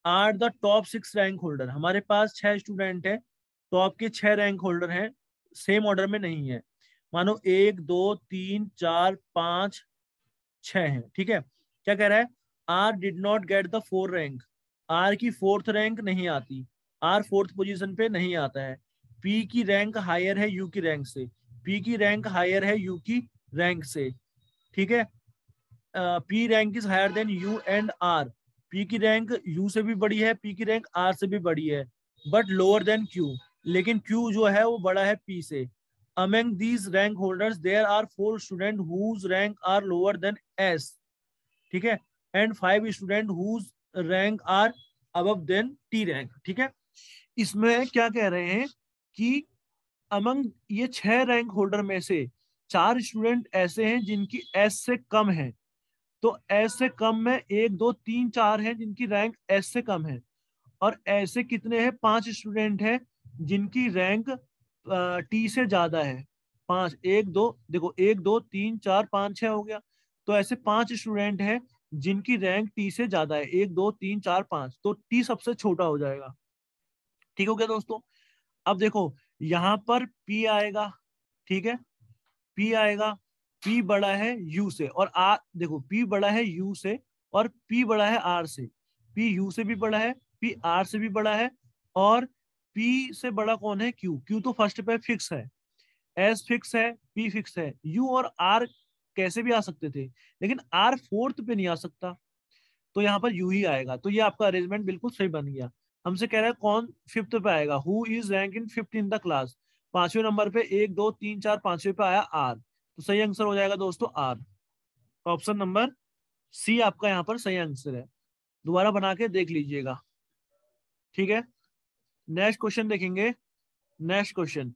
are the top 6 rank holder. हमारे पास 6 स्टूडेंट है, टॉप के 6 रैंक होल्डर हैं, सेम ऑर्डर में नहीं है। मानो 1 2 3 4 5 6 है, ठीक है। क्या कह रहा है, R did not get the 4 rank, R की 4th रैंक नहीं आती, आर 4th पोजीशन पे नहीं आता है। पी की रैंक हायर है यू की रैंक से, पी की रैंक हायर है यू की रैंक से, ठीक है। P rank is higher than U and R, P की रैंक यू से भी बड़ी है, पी की रैंक आर से भी बड़ी है, बट लोअर देन क्यू, लेकिन क्यू जो है वो बड़ा है पी से। Among these rank holders there are 4 students whose rank are lower than S, ठीक है, and 5 students whose rank are above than T rank, ठीक है। इसमें क्या कह रहे हैं कि अमंग ये 6 रैंक होल्डर में से 4 स्टूडेंट ऐसे हैं जिनकी S से कम है, तो S से कम में 1 2 3 4 हैं जिनकी रैंक S से कम है, और ऐसे कितने हैं, 5 स्टूडेंट हैं जिनकी रैंक टी से ज्यादा है। 5 1 2 देखो 1 2 3 4 5 6 हो गया, तो ऐसे 5 स्टूडेंट हैं जिनकी रैंक टी से ज्यादा है, 1 2 3 4 5, तो टी सबसे छोटा हो जाएगा। ठीक हो गया दोस्तों। अब देखो यहाँ पर पी आएगा, ठीक है, पी आएगा, पी बड़ा है यू से, और आर देखो पी बड़ा है यू से और पी बड़ा है आर से, पी यू से भी बड़ा है, पी आर से भी बड़ा है, और पी से बड़ा कौन है, क्यू, क्यू तो फर्स्ट पे फिक्स है, एस फिक्स है, पी फिक्स है, यू और आर कैसे भी आ सकते थे, लेकिन आर 4th पे नहीं आ सकता, तो यहाँ पर यू ही आएगा। तो ये आपका अरेंजमेंट बिल्कुल सही बन गया। हमसे कह रहा है कौन 5th पे आएगा, who is rank in 5th in the class, 5वें नंबर पे 1 2 3 4 5वें पे आया आर, तो सही आंसर हो जाएगा दोस्तों आर। ऑप्शन नंबर सी आपका यहाँ पर सही आंसर है। दोबारा बना के देख लीजिएगा, ठीक है। नेक्स्ट क्वेश्चन देखेंगे। नेक्स्ट क्वेश्चन,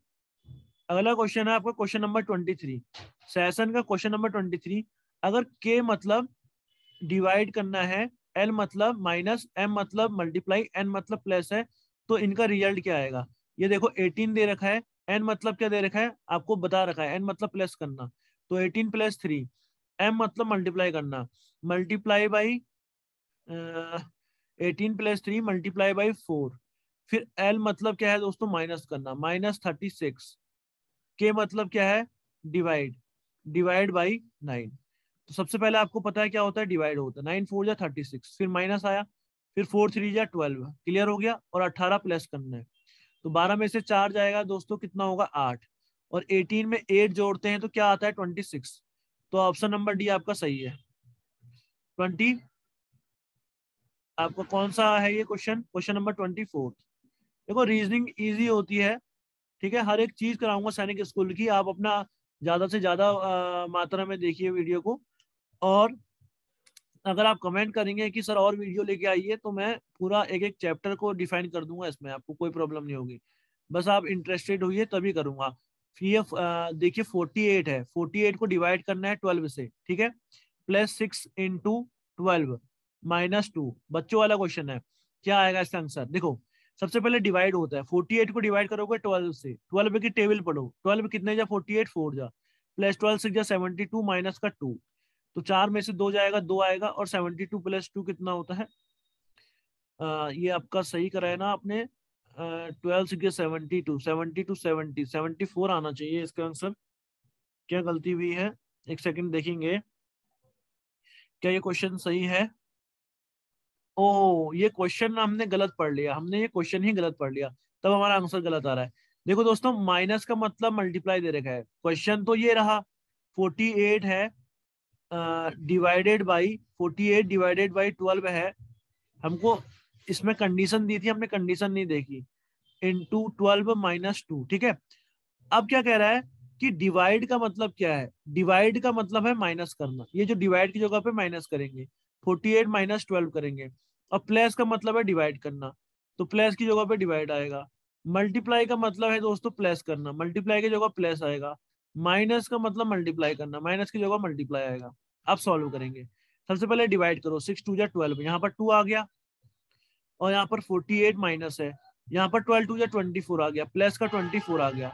अगला क्वेश्चन है आपका क्वेश्चन नंबर 23, सेशन का क्वेश्चन नंबर 23। अगर के मतलब डिवाइड करना है, एल मतलब माइनस, एम मतलब मल्टीप्लाई, एन मतलब प्लस है, तो इनका रिजल्ट क्या आएगा। ये देखो 18 दे रखा है, एन मतलब क्या दे रखा है आपको बता रखा है, एन मतलब प्लस करना, तो 18 + 3, एम मतलब मल्टीप्लाई करना, मल्टीप्लाई बाई 18 + 3 मल्टीप्लाई बाई 4, फिर एल मतलब क्या है दोस्तों माइनस करना, -36, के मतलब क्या है डिवाइड, डिवाइड बाई 9। तो सबसे पहले आपको पता है क्या होता है, डिवाइड होता है, 9 4 जा 36, फिर माइनस आया, फिर 4 3 जा 12, क्लियर हो गया, और 18 प्लस करना है, तो 12 में से 4 जाएगा दोस्तों, कितना होगा 8, और 18 में 8 जोड़ते हैं तो क्या आता है 26, तो ऑप्शन नंबर डी आपका सही है। 20 आपका कौन सा है ये क्वेश्चन, क्वेश्चन नंबर 24। देखो रीजनिंग इजी होती है, ठीक है, हर एक चीज कराऊंगा सैनिक स्कूल की, आप अपना ज्यादा से ज्यादा मात्रा में देखिए वीडियो को, और अगर आप कमेंट करेंगे कि सर और वीडियो लेके आइए तो मैं पूरा एक एक चैप्टर को डिफाइन कर दूंगा, इसमें आपको कोई प्रॉब्लम नहीं होगी, बस आप इंटरेस्टेड होइए तभी करूंगा। फिर ये देखिए 48 है, 48 को डिवाइड करना है 12 से, ठीक है, +6 × 12 -2, बच्चों वाला क्वेश्चन है, क्या आएगा इसका आंसर। देखो सबसे पहले डिवाइड होता है, 48 को डिवाइड करोगे 12 से, 12 की टेबल पढ़ो, 12 कितने जा 48 4 जा, +12 6 जा 72 माइनस का 2, तो 4 में से 2 जाएगा, 2 आएगा, और 72 + 2 कितना होता है, ये आपका सही करा है ना आपने, 12 6 72 72 70 74 आना चाहिए इसका आंसर, क्या गलती हुई है, एक सेकंड देखेंगे क्या ये क्वेश्चन सही है। ओ ये क्वेश्चन हमने गलत पढ़ लिया, हमने ये क्वेश्चन ही गलत पढ़ लिया, तब हमारा आंसर गलत आ रहा है। देखो दोस्तों माइनस का मतलब मल्टीप्लाई दे रखा है, क्वेश्चन तो ये रहा 48 है डिवाइडेड बाई 48 डिवाइडेड बाई 12 है, हमको इसमें कंडीशन दी थी, हमने कंडीशन नहीं देखी, इनटू 12 -2, ठीक है। अब क्या कह रहा है कि डिवाइड का मतलब क्या है, डिवाइड का मतलब है माइनस करना, ये जो डिवाइड की जगह पे माइनस करेंगे, 48 -12 करेंगे, और प्लस का मतलब है डिवाइड करना, तो प्लस की जगह पे डिवाइड आएगा, मल्टीप्लाई का मतलब है दोस्तों प्लस करना, मल्टीप्लाई की जगह प्लस आएगा, माइनस का मतलब मल्टीप्लाई करना, माइनस की जगह मल्टीप्लाई आएगा। अब सॉल्व करेंगे, सबसे पहले डिवाइड करो, 6 2 जा 12, यहाँ पर 2 आ गया, और यहाँ पर 48 माइनस है, यहाँ पर 12 2 जा 24 आ गया, प्लस का 24 आ गया,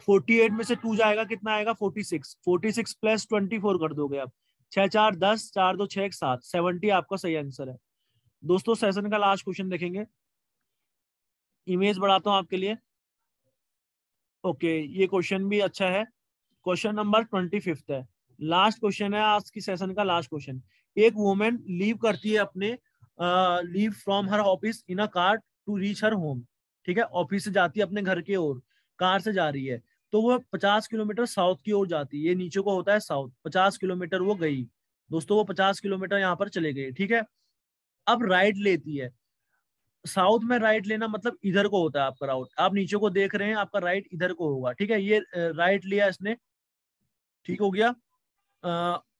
48 में से 2 जाएगा कितना आएगा 46, 46 + 24 कर दोगे आप, 6 4 10, 4 2 6 7, 70 आपका सही आंसर है। दोस्तों सेशन का लास्ट क्वेश्चन देखेंगे। इमेज बढ़ाता हूं आपके लिए। ओके, ये क्वेश्चन भी अच्छा है। क्वेश्चन नंबर 25 है, लास्ट क्वेश्चन है आज की सेशन का लास्ट क्वेश्चन। एक वुमेन लीव करती है अपने leave from her office in a car to reach her home. ठीक है, ऑफिस से जाती है अपने घर की ओर, कार से जा रही है। तो वो 50 किलोमीटर साउथ की ओर जाती है, ये नीचे को होता है साउथ। 50 किलोमीटर वो गई दोस्तों, वो 50 किलोमीटर यहाँ पर चले गए। ठीक है, अब राइट लेती है। साउथ में राइट लेना मतलब इधर को होता है आपका राउट, आप नीचे को देख रहे हैं, आपका राइट इधर को होगा। ठीक है, ये राइट लिया इसने, ठीक हो गया।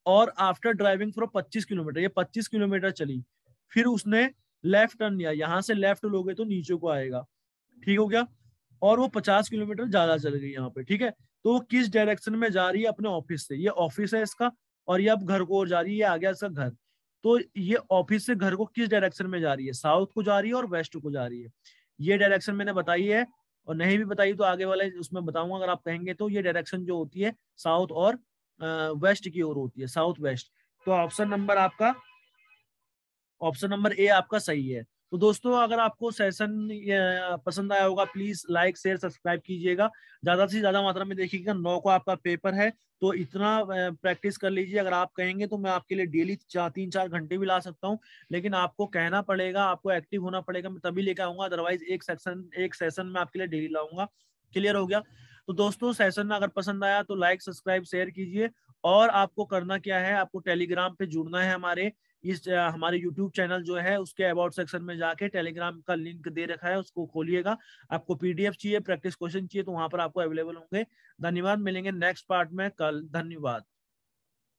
और आफ्टर ड्राइविंग फॉर 25 किलोमीटर, ये 25 किलोमीटर चली, फिर उसने लेफ्ट टर्न लिया। यहां से लेफ्ट लोगे तो नीचे को आएगा, ठीक हो गया। और वो 50 किलोमीटर ज्यादा चल गई यहाँ पे। ठीक है, तो वो किस डायरेक्शन में जा रही है अपने ऑफिस से, ये ऑफिस है इसका, और ये अब घर को और जा रही है, ये आ गया इसका घर। तो ये ऑफिस से घर को किस डायरेक्शन में जा रही है, साउथ को जा रही है और वेस्ट को जा रही है। ये डायरेक्शन मैंने बताई है, और नहीं भी बताई तो आगे वाले उसमें बताऊंगा। अगर आप कहेंगे तो ये डायरेक्शन जो होती है साउथ और वेस्ट की ओर होती है, साउथ वेस्ट। तो ऑप्शन नंबर ए आपका सही है। तो दोस्तों अगर आपको सेशन पसंद आया होगा, प्लीज लाइक शेयर सब्सक्राइब कीजिएगा, ज्यादा से ज्यादा मात्रा में देखिएगा। 9 को आपका पेपर है, तो इतना प्रैक्टिस कर लीजिए। अगर आप कहेंगे तो मैं आपके लिए डेली 3-4 घंटे भी ला सकता हूँ, लेकिन आपको कहना पड़ेगा, आपको एक्टिव होना पड़ेगा, मैं तभी लेकर आऊंगा। अदरवाइज एक सेशन में आपके लिए डेली लाऊंगा। क्लियर हो गया? तो दोस्तों सेशन अगर पसंद आया तो लाइक सब्सक्राइब शेयर कीजिए। और आपको करना क्या है, आपको टेलीग्राम पे जुड़ना है। हमारे यूट्यूब चैनल जो है उसके अबाउट सेक्शन में जाके टेलीग्राम का लिंक दे रखा है, उसको खोलिएगा। आपको पीडीएफ चाहिए, प्रैक्टिस क्वेश्चन चाहिए, तो वहां पर आपको अवेलेबल होंगे। धन्यवाद, मिलेंगे नेक्स्ट पार्ट में कल। धन्यवाद।